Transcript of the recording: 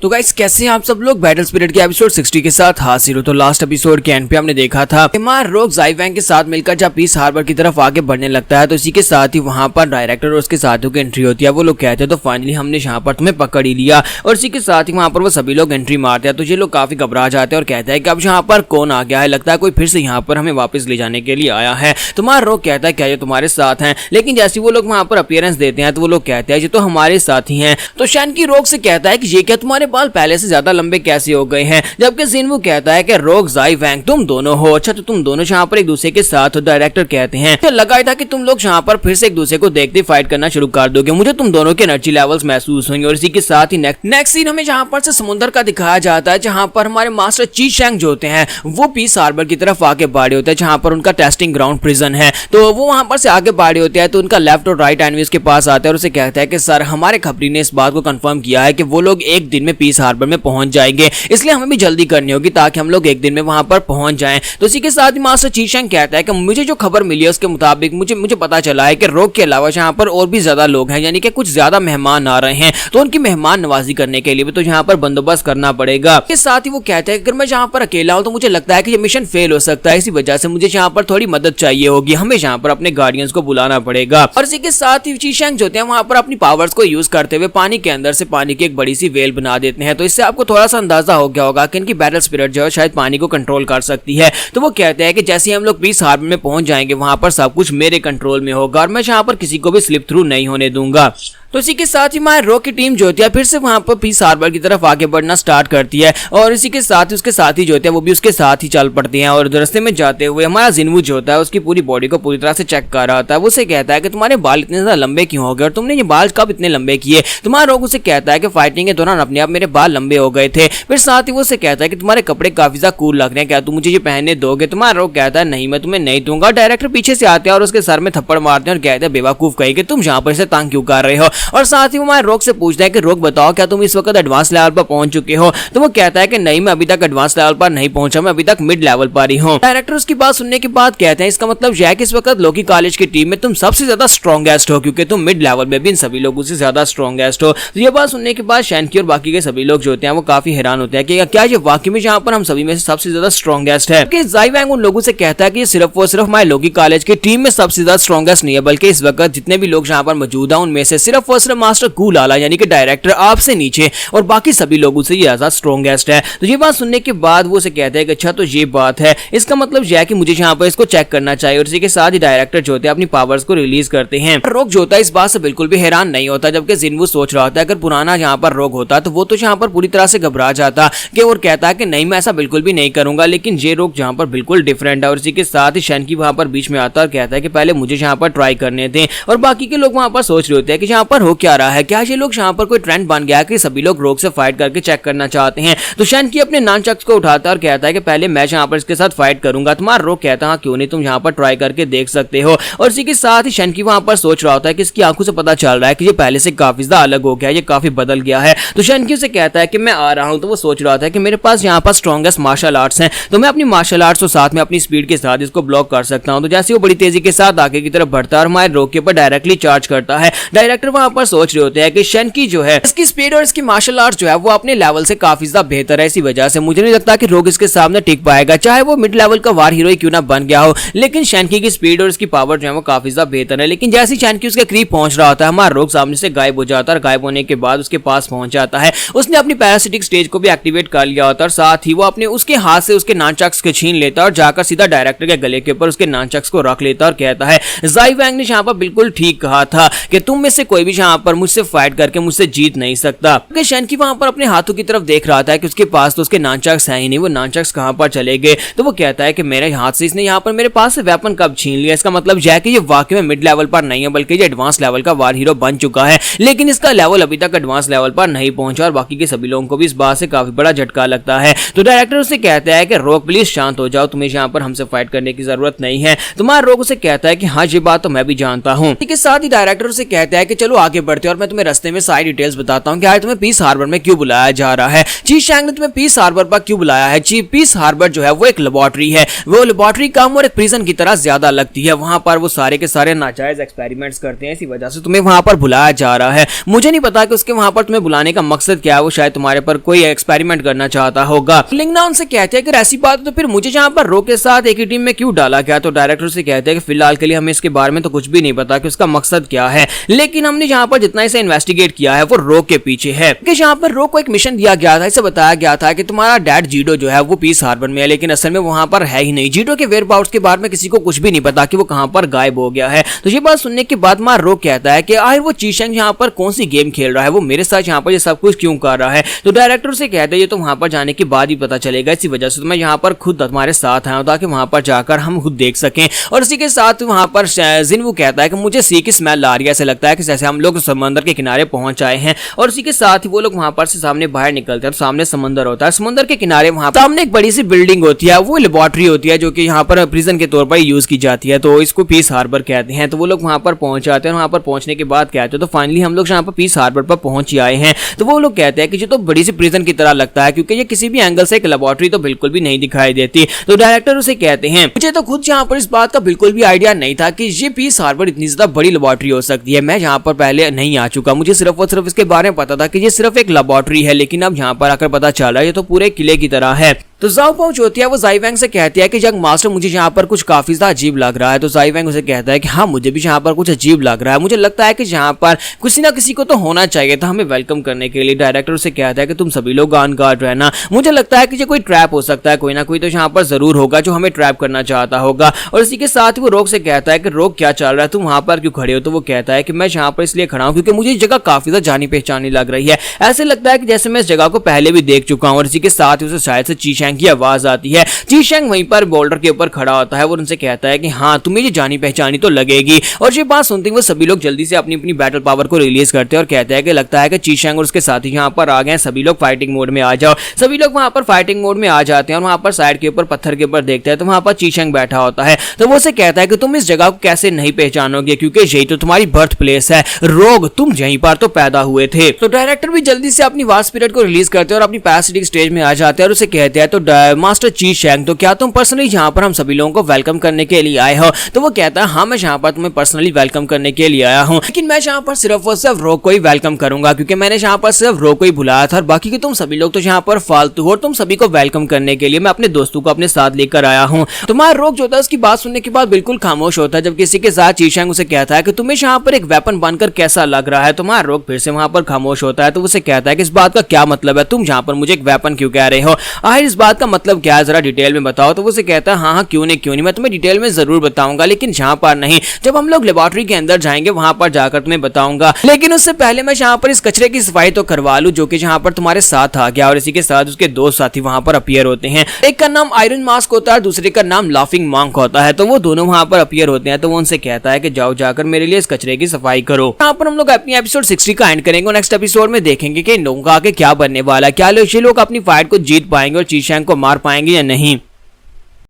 तो गाइस कैसे हैं आप सब लोग। बैटल स्पिरिट के एपिसोड 60 के साथ हाजिर हो। तो लास्ट एपिसोड के एंड पे हमने देखा था कि मार रोग ज़ाई वैंग के साथ मिलकर जब पीस हार्बर की तरफ आगे बढ़ने लगता है तो इसी के साथ ही वहां पर डायरेक्टर और उसके साथियों की एंट्री होती है। वो लोग कहते हैं तो फाइनली हमने यहाँ पर तुम्हें पकड़ ही लिया, और इसी के साथ ही वहां पर वो सभी लोग एंट्री मारते हैं। तो ये लोग काफी घबरा जाते हैं और कहते हैं कि अब यहाँ पर कौन आ गया है, लगता है कोई फिर से यहाँ पर हमें वापस ले जाने के लिए आया है। तो मार रोग कहता है क्या ये तुम्हारे साथ हैं, लेकिन जैसे वो लोग वहां पर अपीयरेंस देते हैं तो वो लोग कहते हैं ये तो हमारे साथ ही हैं। तो शैन की रोग से कहता है कि ये क्या तुम्हारे बाल पहले से ज्यादा लंबे कैसे हो गए हैं, जबकि जिनवू कहता है कि रोग ज़ाई वैंग तुम दोनों हो। अच्छा तो तुम दोनों यहाँ पर एक दूसरे के साथ हो। डायरेक्टर कहते हैं तो लगा था कि तुम लोग यहाँ पर फिर से एक दूसरे को देखते फाइट करना शुरू कर दोगे, मुझे तुम दोनों के एनर्जी लेवल्स महसूस होंगे। और इसी के साथ ही नेक्स्ट सीन हमें जहाँ पर से समुद्र का दिखाया जाता है, जहाँ पर हमारे मास्टर ची शैंग जो होते हैं वो पीस हार्बर की तरफ आगे बढ़े होते हैं, जहाँ पर उनका टेस्टिंग ग्राउंड प्रिजन है। तो वो वहां पर से आगे बढ़े होते हैं तो उनका लेफ्ट और राइट एनिमीज के पास आता है और उसे कहता है कि सर हमारे खबरी ने इस बात को कंफर्म किया है कि वो लोग एक दिन में पीस हार्बर में पहुंच जाएंगे, इसलिए हमें भी जल्दी करनी होगी ताकि हम लोग एक दिन में वहां पर पहुंच जाएं। तो इसी के साथ ही मास्टर ची शैंग कहता है कि मुझे जो खबर मिली है उसके मुताबिक मुझे पता चला है कि रोग के अलावा यहाँ पर और भी ज्यादा लोग हैं, यानी कि कुछ ज्यादा मेहमान आ रहे हैं, तो उनकी मेहमान नवाजी करने के लिए भी तो यहाँ पर बंदोबस्त करना पड़ेगा। इसके साथ ही वो कहता है कि अगर मैं यहाँ पर अकेला हूँ तो मुझे लगता है कि ये मिशन फेल हो सकता है, इसी वजह से मुझे यहाँ पर थोड़ी मदद चाहिए होगी, हमें यहाँ पर अपने गार्डियंस को बुलाना पड़ेगा। और इसी के साथ ही ची शैंग जो होते हैं वहां पर अपनी पावर्स को यूज करते हुए पानी के अंदर से पानी की एक बड़ी सी वेल बना देते हैं। तो इससे आपको थोड़ा सा अंदाजा हो गया होगा कि इनकी बैटल स्पिरिट जो है शायद पानी को कंट्रोल कर सकती है। तो वो कहते हैं कि जैसे ही हम लोग पीस हार्बर में पहुंच जाएंगे वहां पर सब कुछ मेरे कंट्रोल में होगा और मैं यहाँ पर किसी को भी स्लिप थ्रू नहीं होने दूंगा। तो इसी के साथ ही हमारे रॉक की टीम जो होती है फिर से वहां पर पीस हार्बर की तरफ आगे बढ़ना स्टार्ट करती है, और इसी के साथ ही उसके साथी जो होते हैं वो भी उसके साथ ही चल पड़ते हैं। और रास्ते में जाते हुए हमारा जिनवू जो होता है उसकी पूरी बॉडी को पूरी तरह से चेक कर रहा होता है। वो उसे कहता है कि तुम्हारे बाल इतने ज्यादा लंबे क्यों हो गए और तुमने ये बाल कब इतने लंबे किए। तुम्हारा रॉक उसे कहता है कि फाइटिंग के दौरान अपने आप मेरे बाल लंबे हो गए थे। फिर साथ ही वो उसे कहता है कि तुम्हारे कपड़े काफी ज्यादा कूल लग रहे हैं, क्या तुम मुझे ये पहनने दोगे। तुम्हारा रॉक कहता है नहीं मैं तुम्हें नहीं दूंगा। डायरेक्टर पीछे से आते हैं और उसके सर में थप्पड़ मारते हैं और कहते हैं बेवकूफ कहीं कि तुम यहाँ पर इसे तंग क्यों कर रहे हो। और साथ ही रोग से पूछता है कि रोग बताओ क्या तुम इस वक्त एडवांस लेवल पर पहुंच चुके हो। तो वो कहता है कि नहीं मैं अभी तक एडवांस लेवल पर नहीं पहुंचा, मैं अभी तक मिड लेवल पर ही हूं। डायरेक्टर उसकी बात सुनने के बाद कहते हैं इसका मतलब यह है कि इस वक्त लोकी कॉलेज की टीम में तुम सबसे ज्यादा स्ट्रॉन्गेस्ट हो, क्योंकि तुम मिड लेवल में भी इन सभी लोगों से ज्यादा स्ट्रॉन्गेस्ट हो। तो ये बात सुनने के बाद शैनकी और बाकी के सभी लोग जो होते हैं वो काफी हैरान होते हैं कि क्या ये वाकई में यहाँ पर हम सभी में से सबसे ज्यादा स्ट्रॉन्गेस्ट है। कि ज़ाई वैंग उन लोगों से कहता है कि सिर्फ और सिर्फ हमारे लोकी कॉलेज की टीम में सबसे ज्यादा स्ट्रॉन्गेस्ट नहीं है, बल्कि इस वक्त जितने भी लोग यहाँ पर मौजूद हैं उनमें से सिर्फ और सिर्फ मास्टर कू लाला यानी कि डायरेक्टर आपसे नीचे और बाकी सभी लोगों से ये ज्यादा स्ट्रॉन्गेस्ट है। तो ये बात सुनने के बाद वो उसे कहते हैं कि अच्छा तो ये बात है, इसका मतलब यह है कि मुझे यहाँ पर इसको चेक करना चाहिए। और इसी के साथ ही डायरेक्टर जो होते हैं अपनी पावर्स को रिलीज करते हैं। रोग जो होता है इस बात से बिल्कुल भी हैरान नहीं होता, जबकि जिनवू सोच रहा होता है अगर पुराना यहाँ पर रोग होता तो वो तो यहाँ पर पूरी तरह से घबरा जाता कि और कहता है कि नहीं मैं ऐसा बिल्कुल भी नहीं करूंगा, लेकिन ये रोग जहाँ पर बिल्कुल डिफरेंट है। और इसी के साथ ही शैनकी वहां पर बीच में आता है और कहता है कि पहले मुझे यहाँ पर ट्राई करने दें। और बाकी के लोग वहां पर सोच रहे होते हैं कि यहाँ पर हो क्या रहा है, क्या ये लोग यहाँ पर कोई ट्रेंड बन गया कि सभी लोग रोग से फाइट करके चेक करना चाहते हैं। तो शैनकी अपने नानचक्स को उठाता है और कहता है कि पहले मैं यहाँ पर इसके साथ फाइट करूंगा। तुम्हारा रोग कहता है क्यों नहीं, तुम यहाँ पर ट्राई करके देख सकते हो। और इसी के साथ ही शैनकी वहां पर सोच रहा होता है कि इसकी आंखों से पता चल रहा है कि ये पहले से काफी ज्यादा अलग हो गया है, ये काफी बदल गया है। तो शैनकी उसे कहता है कि मैं आ रहा हूं। तो वो सोच रहा था कि मेरे पास यहाँ पर स्ट्रॉन्गेस्ट मार्शल आर्ट्स हैं, तो मैं अपनी मार्शल आर्ट्स और साथ में अपनी स्पीड के साथ इसको ब्लॉक कर सकता हूं। तो जैसे वो बड़ी तेजी के साथ आगे की तरफ बढ़ता है और हमारे रोग के ऊपर डायरेक्टली चार्ज करता है। डायरेक्टर वहां पर सोच रहे होते हैं कि शैनकी जो है इसकी स्पीड और इसकी मार्शल आर्ट्स जो है वो अपने लेवल से काफी ज्यादा बेहतर है, इसी वजह से मुझे नहीं लगता कि रोग इसके सामने टिक पाएगा, चाहे वो मिड लेवल का वार हीरो क्यों ना बन गया हो। लेकिन शैनकी की स्पीड और इसकी पावर जो है वो काफी ज्यादा बेहतर है। लेकिन जैसे शैनकी उसके करीब पहुंच रहा होता है हमारा रोग सामने से गायब हो जाता है, और गायब होने के बाद उसके पास पहुंच जाता है। उसने अपनी पैरासिटिक स्टेज को भी एक्टिवेट कर लिया होता है और साथ ही वो अपने उसके हाथ से उसके नानचक्स को छीन लेता है और जाकर सीधा डायरेक्टर के गले के ऊपर उसके नानचक्स को रख लेता है और कहता है ज़ाई वैंग ने यहाँ पर बिल्कुल ठीक कहा था कि तुम में से कोई भी यहाँ पर मुझसे फाइट करके मुझसे जीत नहीं सकता। शैनकी वहां पर अपने हाथों की तरफ देख रहा था कि उसके पास तो उसके नानचक्स है ही नहीं, वो नानचक्स कहां पर चले गए। तो वो कहता है कि मेरे हाथ से इसने यहाँ पर मेरे पास से वेपन कब छीन लिया, इसका मतलब यह है कि ये वाकई में मिड लेवल पर नहीं है बल्कि ये एडवांस लेवल का वार हीरो बन चुका है। लेकिन इसका लेवल अभी तक एडवांस लेवल पर नहीं पहुंचा और बाकी के सभी लोगों को भी इस बात से काफी बड़ा झटका लगता है। तो डायरेक्टर उससे कहता है कि रोग प्लीज शांत हो जाओ, तुम्हें यहाँ पर हमसे फाइट करने की जरूरत नहीं है। तुम्हारा रोग उसे कहता है कि हाँ ये बात तो मैं भी जानता हूँ। इसके साथ ही डायरेक्टर उसे कहता है कि चलो आगे बढ़ते हैं और मैं तुम्हें रास्ते में सारी डिटेल्स बताता हूँ कि आज तुम्हें पीस हार्बर में क्यों बुलाया जा रहा है। जी शैंग ने तुम्हें पीस हार्बर पर क्यों बुलाया है। जी पीस हार्बर जो है वो एक लेबोरेटरी है, वो लेबोरेटरी काम और एक प्रिजन की तरह ज्यादा लगती है। वहां पर वो सारे के सारे नाजायज एक्सपेरिमेंट्स करते हैं, इसी वजह से तुम्हें वहां पर बुलाया जा रहा है। मुझे नहीं पता कि उसके वहां पर तुम्हें बुलाने का मकसद क्या है, वो शायद तुम्हारे पर कोई एक्सपेरिमेंट करना चाहता होगा। लिंगना उनसे कहते हैं कि ऐसी बात तो फिर मुझे जहां पर रो के साथ एक ही टीम में क्यों डाला गया। तो डायरेक्टर से कहते हैं कि फिलहाल के लिए हमें इसके बारे में तो कुछ भी नहीं पता कि उसका मकसद क्या है, लेकिन हमने जहां पर जितना इसे इन्वेस्टिगेट किया है वो रो के पीछे है कि जहां पर रो को एक मिशन दिया गया था। इसे बताया गया था कि तुम्हारा डैड जीडो जो है वो पीस हार्बर में है, लेकिन असल में वहां पर है ही नहीं। जीडो के वेयरबाउट्स के बारे में किसी को कुछ भी नहीं पता कि वो कहां पर गायब हो गया है। तो ये बात सुनने के बाद मां रो कहता है कि आखिर वो चीशेंग यहाँ पर कौन सी गेम खेल रहा है, वो मेरे साथ यहाँ पर ये सब कुछ क्यों कर रहा है। तो डायरेक्टर से कहते हैं ये तो वहां पर जाने के बाद ही पता चलेगा, इसी वजह से मैं यहाँ पर खुद तुम्हारे साथ आया हूं ताकि वहां पर जाकर हम खुद देख सकें। और इसी के साथ वहां पर जिनवू कहता है कि मुझे सी की स्मेल आ रही है, ऐसे लगता है कि जैसे हम लोग समंदर के किनारे पहुंच आए हैं। और इसी के साथ ही वो लोग वहां पर से सामने बाहर निकलते हैं, तो सामने समंदर होता है। समंदर के किनारे वहां सामने एक बड़ी सी बिल्डिंग होती है, वो लेबोरेटरी होती है जो कि यहाँ पर प्रिजन के तौर पर यूज की जाती है, तो इसको पीस हार्बर कहते हैं। तो वो लोग वहां पर पहुंच जाते हैं, वहां पर पहुंचने के बाद कहते हैं तो फाइनली हम लोग यहाँ पर पीस हार्बर पर पहुंच आए हैं। तो वो लोग कहते हैं कि ये तो बड़ी सी प्रिजन की तरह लगता है, क्योंकि ये किसी भी एंगल से एक लेबोरेटरी तो बिल्कुल भी नहीं दिखाई देती। तो डायरेक्टर उसे कहते हैं मुझे तो खुद यहाँ पर इस बात का बिल्कुल भी आइडिया नहीं था कि ये पीस हार्बर इतनी ज्यादा बड़ी लेबोरेटरी हो सकती है। मैं यहाँ पर पहले नहीं आ चुका, मुझे सिर्फ और सिर्फ इसके बारे में पता था कि ये सिर्फ एक लेबोरेटरी है, लेकिन अब यहाँ पर आकर पता चला ये तो पूरे किले की तरह है। तो जाओ पहुंच होती है, वो जाइवेंग से कहती है कि जंग मास्टर मुझे यहाँ पर कुछ काफी ज्यादा अजीब लग रहा है। तो जाइवेंग उसे कहता है कि हाँ मुझे भी यहाँ पर कुछ अजीब लग रहा है, मुझे लगता है कि यहाँ पर किसी ना किसी को तो होना चाहिए था हमें वेलकम करने के लिए। डायरेक्टर उसे कहता है कि तुम सभी लोग ऑन गार्ड रहना, मुझे लगता है कि ये कोई ट्रैप हो सकता है, कोई ना कोई तो यहाँ पर जरूर होगा जो हमें ट्रैप करना चाहता होगा। और इसी के साथ वो रोक से कहता है कि रोक क्या चल रहा है, तुम वहां पर क्यों खड़े हो। तो वो कहता है कि मैं यहाँ पर इसलिए खड़ा हूँ क्योंकि मुझे जगह काफी ज्यादा जानी पहचानी लग रही है, ऐसे लगता है कि जैसे मैं इस जगह को पहले भी देख चुका हूँ। और इसी के साथ ही उसे शायद से चीशेंग की आवाज आती है। चीशेंग वहीं पर बोल्डर के ऊपर खड़ा होता है, वो उनसे कहता है कि हाँ तुम्हें ये जानी पहचानी तो लगेगी। और ये बात सुनते ही वो सभी लोग जल्दी से अपनी अपनी बैटल पावर को रिलीज करते हैं और कहते हैं कि लगता है कि चीशेंग और उसके साथी यहाँ पर आ गए, सभी लोग फाइटिंग मोड में आ जाओ। सभी लोग वहां पर फाइटिंग मोड में आ जाते हैं और वहां पर साइड के ऊपर पत्थर के ऊपर देखते हैं तो वहां पर चीशेंग बैठा होता है। तो वो उसे कहता है कि तुम इस जगह को कैसे नहीं पहचानोगे, क्योंकि यही तो तुम्हारी बर्थ प्लेस है, रोग तुम यहीं पर तो पैदा हुए थे। तो डायरेक्टर भी जल्दी से अपनी वार स्पिरिट को रिलीज करते हैं और अपनी पैरासिटिक स्टेज में आ जाते हैं और उसे कहते हैं तो मास्टर चीशेंग तो क्या तुम पर्सनली यहाँ पर हम सभी लोगों को वेलकम करने के लिए आए हो। तो वो कहता है हाँ मैं यहाँ पर तुम्हें पर्सनली वेलकम करने के लिए आया हूँ, लेकिन मैं यहाँ पर सिर्फ और सिर्फ रोग को ही वेलकम करूंगा, क्योंकि मैंने यहाँ पर सिर्फ रोग को ही बुलाया था और बाकी के तुम सभी लोग तो यहाँ पर फालतू हो। और तुम सभी को वेलकम करने के लिए मैं अपने दोस्तों को अपने साथ लेकर आया हूँ। तुम्हारा रोग जो होता है उसकी बात सुनने के बाद बिल्कुल खामोश होता है, जब किसी के साथ चीशेंग उसे कहता है कि तुम्हें यहाँ पर एक वेपन बनकर कैसा लग रहा है। तुम्हारा रोग फिर से वहां पर खामोश होता है, तो उसे कहता है कि इस बात का क्या मतलब है, तुम यहाँ पर मुझे एक वेपन क्यों कह रहे हो, आखिर इस बात का मतलब क्या है, जरा डिटेल में बताओ। तो उसे कहता है हाँ हाँ क्यों नहीं मैं तुम्हें डिटेल में जरूर बताऊंगा, लेकिन यहाँ पर नहीं, जब हम लोग लेबोरेटरी के अंदर जाएंगे वहां पर जाकर तुम्हें बताऊंगा। लेकिन उससे पहले मैं यहाँ पर इस कचरे की सफाई तो करवा लूं जो कि यहाँ पर तुम्हारे साथ आ गया। और इसी के साथ उसके दो साथी वहां पर अपीयर होते हैं, एक का नाम आयरन मास्क होता है, दूसरे का नाम लाफिंग मॉन्क होता है। तो वो दोनों वहां पर अपीयर होते हैं, तो वो उनसे कहता है कि जाओ जाकर मेरे लिए इस कचरे की सफाई करो। यहाँ पर हम लोग अपनी एपिसोड 60 का एंड करेंगे और नेक्स्ट एपिसोड में देखेंगे कि इन लोगों का आगे क्या बनने वाला है, क्या ये लोग अपनी फाइट को जीत पाएंगे और चीशेंग को मार पाएंगे या नहीं।